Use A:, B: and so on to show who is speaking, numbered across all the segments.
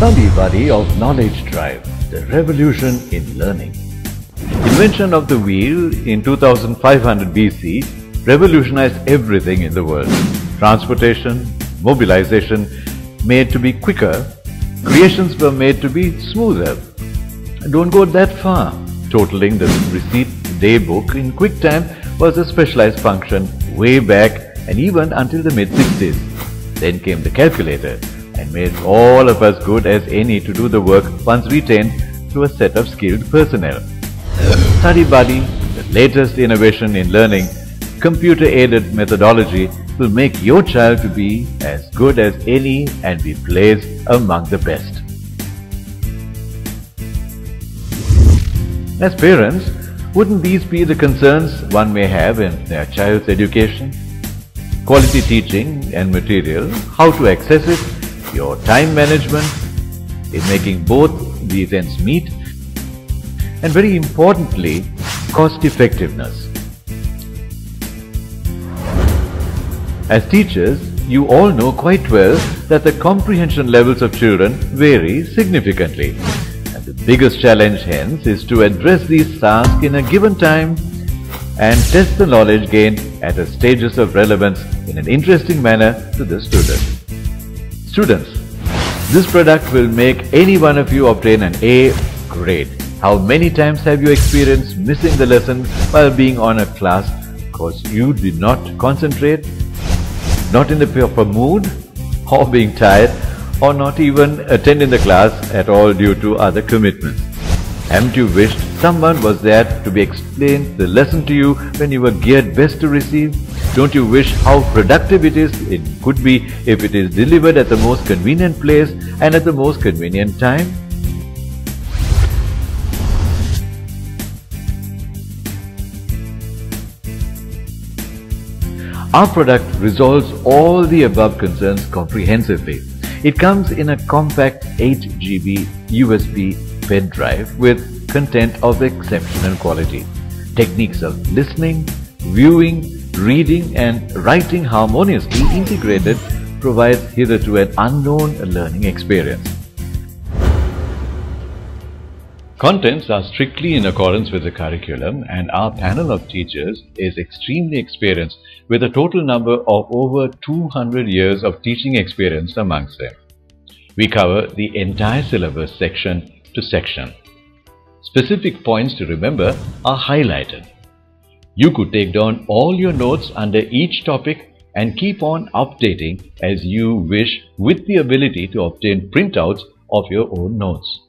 A: Study buddy of knowledge drive, the revolution in learning. Invention of the wheel in 2500 BC revolutionized everything in the world. Transportation, mobilization made to be quicker, creations were made to be smoother. Don't go that far. Totaling the receipt day book in quick time was a specialized function way back and even until the mid-60s. Then came the calculator and made all of us good as any to do the work once retained through a set of skilled personnel. Study buddy, the latest innovation in learning, computer-aided methodology will make your child to be as good as any and be placed among the best. As parents, wouldn't these be the concerns one may have in their child's education? Quality teaching and material, how to access it, your time management, in making both these ends meet, and very importantly, cost effectiveness. As teachers, you all know quite well that the comprehension levels of children vary significantly. And the biggest challenge hence is to address these tasks in a given time and test the knowledge gained at a stages of relevance in an interesting manner to the student. Students, this product will make any one of you obtain an A grade. How many times have you experienced missing the lesson while being on a class because you did not concentrate, not in the proper mood, or being tired, or not even attending the class at all due to other commitments? Haven't you wished someone was there to be explained the lesson to you when you were geared best to receive? Don't you wish how productive it could be if it is delivered at the most convenient place and at the most convenient time? Our product resolves all the above concerns comprehensively. It comes in a compact 8 GB USB pen drive with content of exceptional quality. Techniques of listening, viewing, reading and writing harmoniously integrated provides hitherto an unknown learning experience. Contents are strictly in accordance with the curriculum, and our panel of teachers is extremely experienced with a total number of over 200 years of teaching experience amongst them. We cover the entire syllabus section to section. Specific points to remember are highlighted. You could take down all your notes under each topic and keep on updating as you wish with the ability to obtain printouts of your own notes.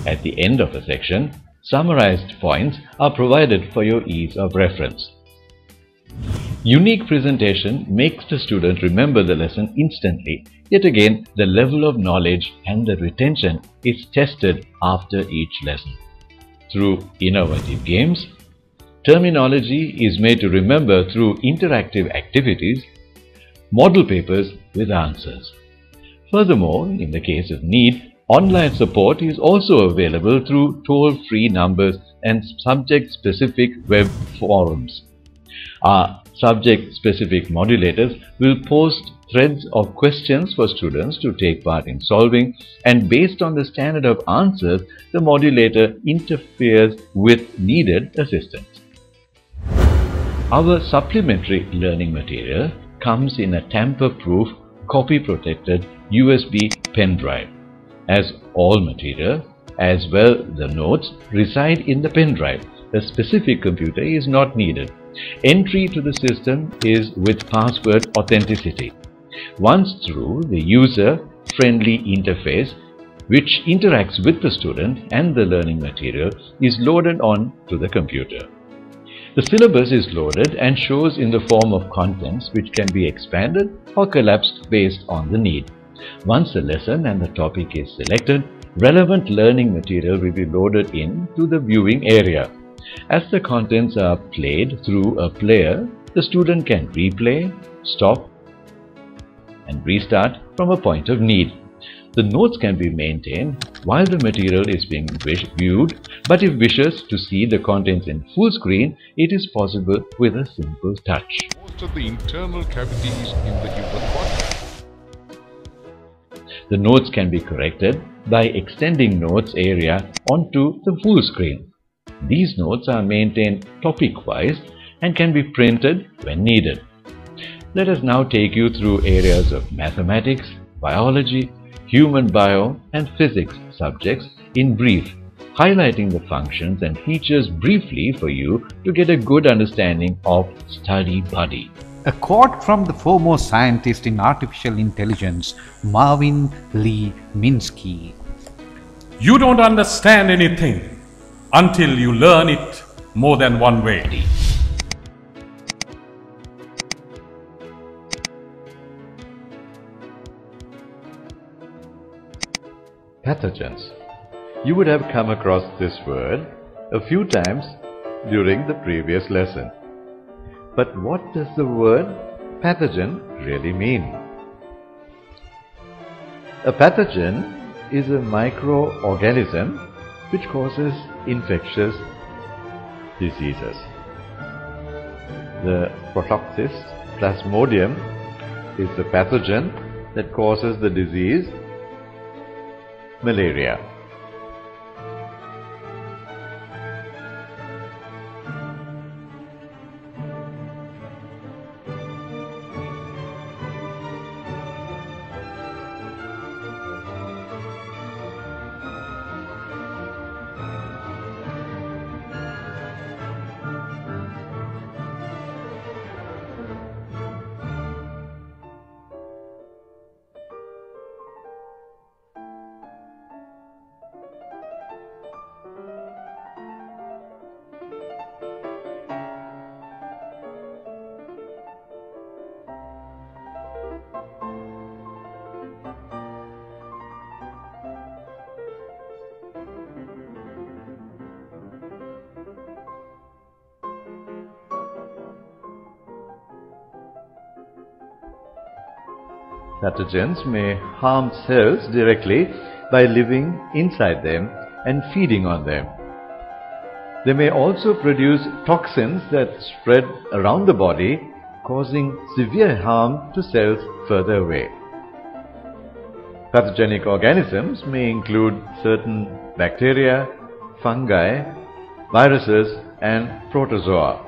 A: At the end of a section, summarized points are provided for your ease of reference. Unique presentation makes the student remember the lesson instantly, yet again the level of knowledge and the retention is tested after each lesson. Through innovative games, terminology is made to remember through interactive activities, model papers with answers. Furthermore, in the case of need, online support is also available through toll-free numbers and subject-specific web forums. Our subject-specific modulators will post threads of questions for students to take part in solving, and based on the standard of answers, the modulator interferes with needed assistance. Our supplementary learning material comes in a tamper-proof, copy-protected USB pen drive. As all material, as well the notes, reside in the pen drive. A specific computer is not needed. Entry to the system is with password authenticity. Once through, the user-friendly interface, which interacts with the student and the learning material, is loaded on to the computer. The syllabus is loaded and shows in the form of contents which can be expanded or collapsed based on the need. Once the lesson and the topic is selected, relevant learning material will be loaded into the viewing area. As the contents are played through a player, the student can replay, stop, and restart from a point of need. The notes can be maintained while the material is being viewed, but if wishes to see the contents in full screen, it is possible with a simple touch.
B: Most of the internal cavities in the human body.
A: The notes can be corrected by extending notes area onto the full screen. These notes are maintained topic-wise and can be printed when needed. Let us now take you through areas of mathematics, biology, human bio and physics subjects in brief, highlighting the functions and features briefly for you to get a good understanding of Study Buddy.
B: A quote from the foremost scientist in artificial intelligence, Marvin Lee Minsky.
C: You don't understand anything until you learn it more than one way.
A: Pathogens. You would have come across this word a few times during the previous lesson. But what does the word pathogen really mean? A pathogen is a microorganism which causes infectious diseases. The Pathogens plasmodium is the pathogen that causes the disease malaria. Pathogens may harm cells directly by living inside them and feeding on them. They may also produce toxins that spread around the body, causing severe harm to cells further away. Pathogenic organisms may include certain bacteria, fungi, viruses, and protozoa.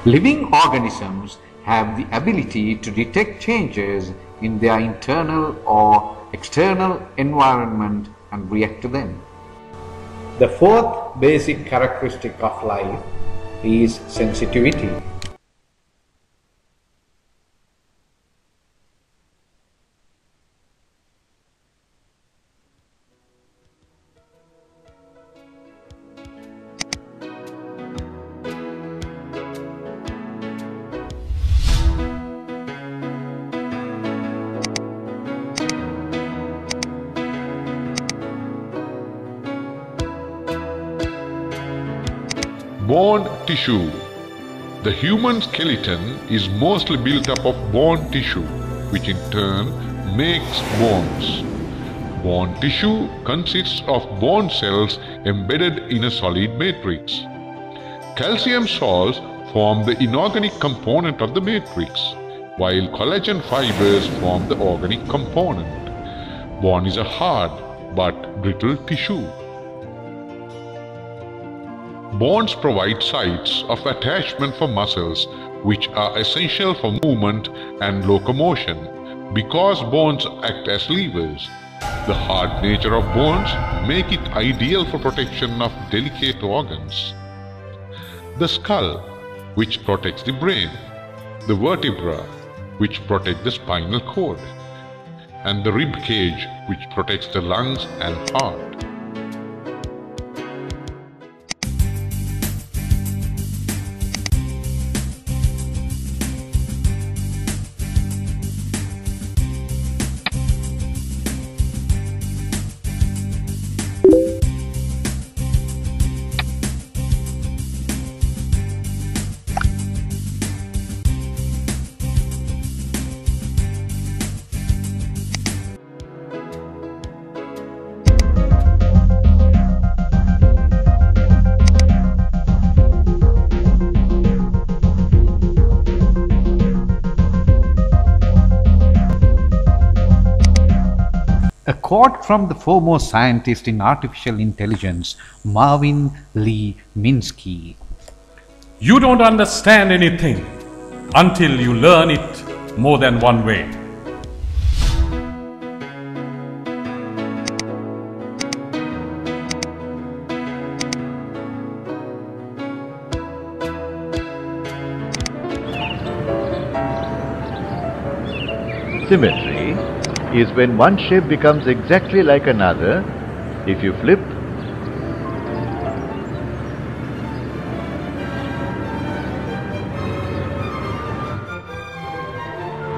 B: Living organisms have the ability to detect changes in their internal or external environment and react to them. The fourth basic characteristic of life is sensitivity.
D: Bone tissue. The human skeleton is mostly built up of bone tissue, which in turn makes bones. Bone tissue consists of bone cells embedded in a solid matrix. Calcium salts form the inorganic component of the matrix, while collagen fibers form the organic component. Bone is a hard but brittle tissue. Bones provide sites of attachment for muscles, which are essential for movement and locomotion. Because bones act as levers, the hard nature of bones make it ideal for protection of delicate organs. The skull, which protects the brain, the vertebra, which protect the spinal cord, and the rib cage, which protects the lungs and heart.
B: A quote from the foremost scientist in artificial intelligence, Marvin Lee Minsky.
C: You don't understand anything until you learn it more than one way.
A: Symmetry is when one shape becomes exactly like another if you flip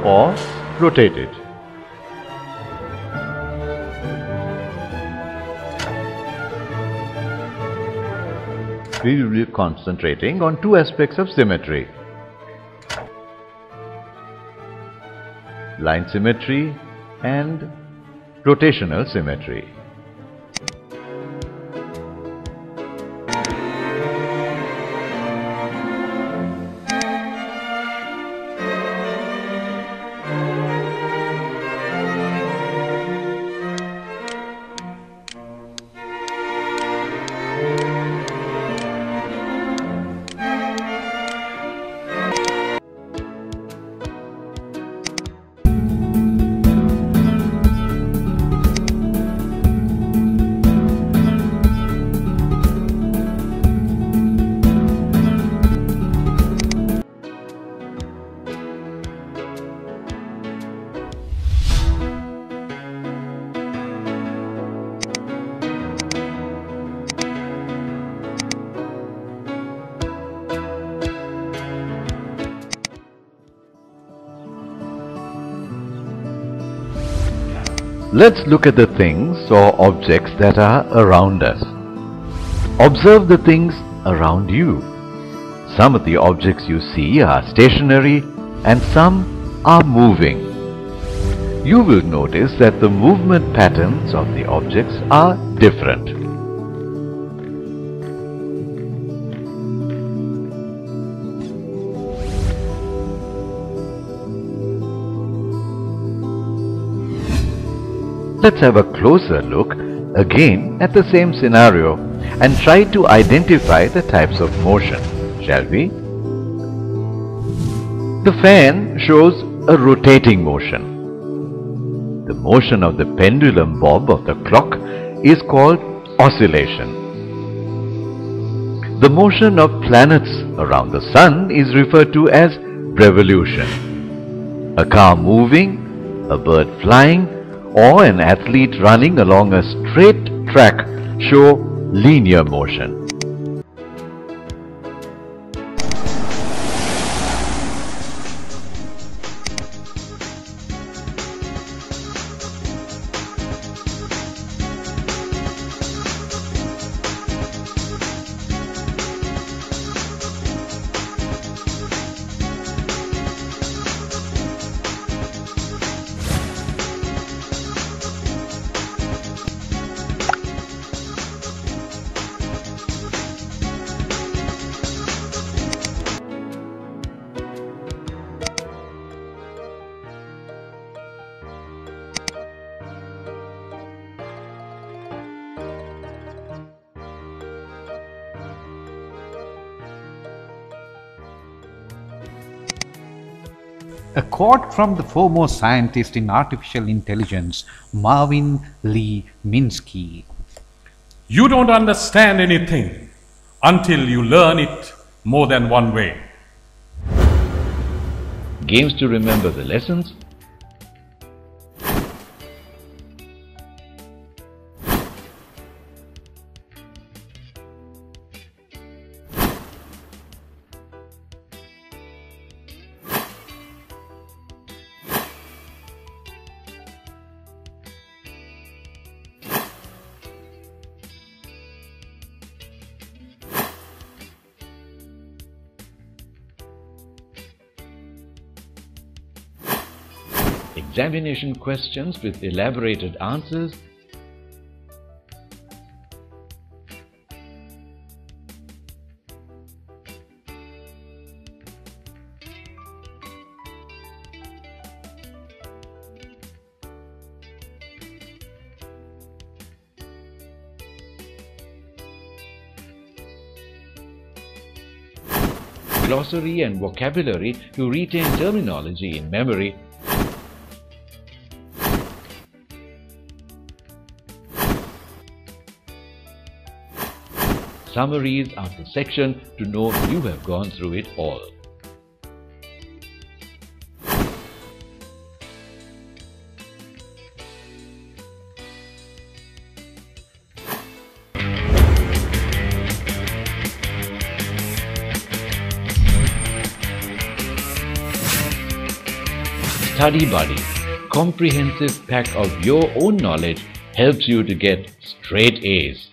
A: or rotate it. We will be concentrating on two aspects of symmetry: line symmetry and rotational symmetry. Let's look at the things or objects that are around us. Observe the things around you. Some of the objects you see are stationary and some are moving. You will notice that the movement patterns of the objects are different. Let's have a closer look again at the same scenario and try to identify the types of motion, shall we? The fan shows a rotating motion. The motion of the pendulum bob of the clock is called oscillation. The motion of planets around the sun is referred to as revolution. A car moving, a bird flying, or an athlete running along a straight track show linear motion.
B: A quote from the foremost scientist in artificial intelligence, Marvin Lee Minsky.
C: You don't understand anything until you learn it more than one way.
A: Games to remember the lessons, examination questions with elaborated answers, glossary and vocabulary to retain terminology in memory, summaries after section to know you have gone through it all. Study Buddy, comprehensive pack of your own knowledge, helps you to get straight A's.